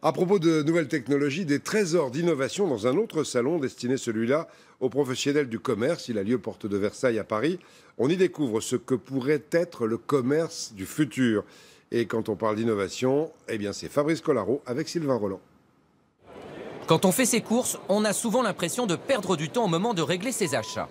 À propos de nouvelles technologies, des trésors d'innovation dans un autre salon destiné celui-là aux professionnels du commerce. Il a lieu porte de Versailles à Paris. On y découvre ce que pourrait être le commerce du futur. Et quand on parle d'innovation, eh bien c'est Fabrice Collaro avec Sylvain Roland. Quand on fait ses courses, on a souvent l'impression de perdre du temps au moment de régler ses achats.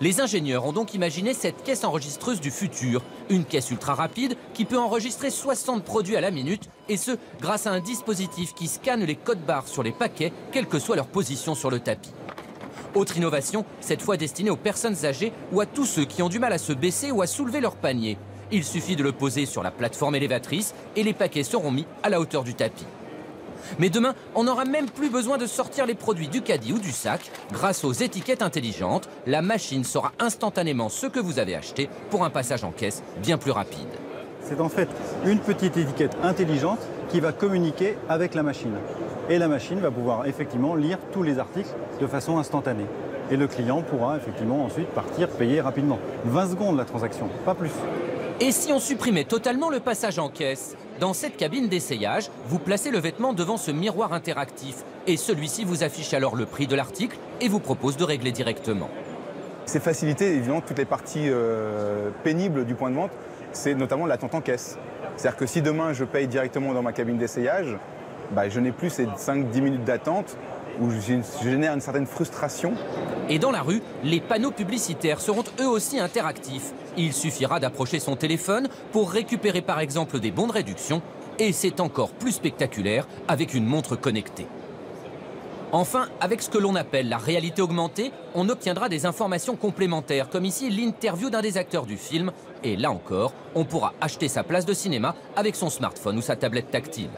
Les ingénieurs ont donc imaginé cette caisse enregistreuse du futur, une caisse ultra rapide qui peut enregistrer 60 produits à la minute, et ce, grâce à un dispositif qui scanne les codes barres sur les paquets, quelle que soit leur position sur le tapis. Autre innovation, cette fois destinée aux personnes âgées ou à tous ceux qui ont du mal à se baisser ou à soulever leur panier. Il suffit de le poser sur la plateforme élévatrice et les paquets seront mis à la hauteur du tapis. Mais demain, on n'aura même plus besoin de sortir les produits du caddie ou du sac. Grâce aux étiquettes intelligentes, la machine saura instantanément ce que vous avez acheté pour un passage en caisse bien plus rapide. C'est en fait une petite étiquette intelligente qui va communiquer avec la machine. Et la machine va pouvoir effectivement lire tous les articles de façon instantanée. Et le client pourra effectivement ensuite partir payer rapidement. 20 secondes la transaction, pas plus. Et si on supprimait totalement le passage en caisse? Dans cette cabine d'essayage, vous placez le vêtement devant ce miroir interactif et celui-ci vous affiche alors le prix de l'article et vous propose de régler directement. C'est faciliter évidemment toutes les parties pénibles du point de vente, c'est notamment l'attente en caisse. C'est-à-dire que si demain je paye directement dans ma cabine d'essayage, je n'ai plus ces 5-10 minutes d'attente où je génère une certaine frustration. Et dans la rue, les panneaux publicitaires seront eux aussi interactifs. Il suffira d'approcher son téléphone pour récupérer par exemple des bons de réduction et c'est encore plus spectaculaire avec une montre connectée. Enfin, avec ce que l'on appelle la réalité augmentée, on obtiendra des informations complémentaires, comme ici l'interview d'un des acteurs du film. Et là encore, on pourra acheter sa place de cinéma avec son smartphone ou sa tablette tactile.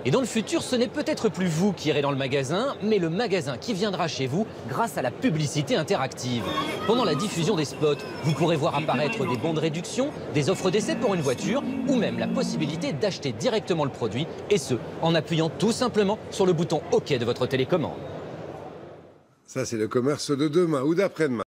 Et dans le futur, ce n'est peut-être plus vous qui irez dans le magasin, mais le magasin qui viendra chez vous grâce à la publicité interactive. Pendant la diffusion des spots, vous pourrez voir apparaître des bons de réduction, des offres d'essai pour une voiture, ou même la possibilité d'acheter directement le produit, et ce, en appuyant tout simplement sur le bouton OK de votre télécommande. Ça, c'est le commerce de demain ou d'après-demain.